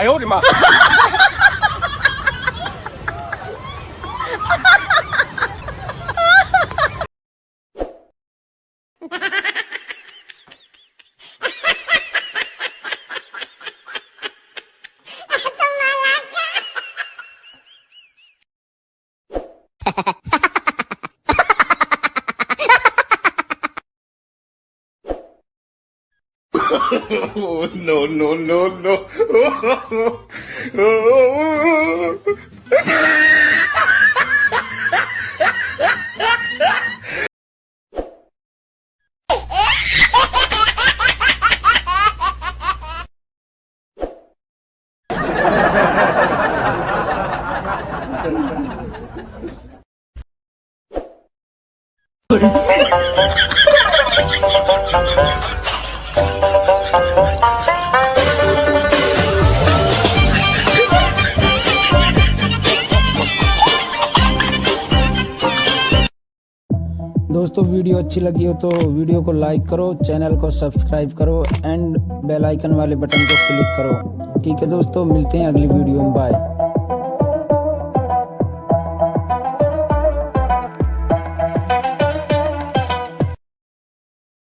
哎呦我的妈！ Oh, no, no, no, no. दोस्तों video अच्छी लगी हो तो वीडियो को लाइक करो, चैनल को सब्सक्राइब करो एंड बेल आइकन वाले बटन को क्लिक करो। ठीक है दोस्तों, मिलते हैं अगली वीडियो में। बाय।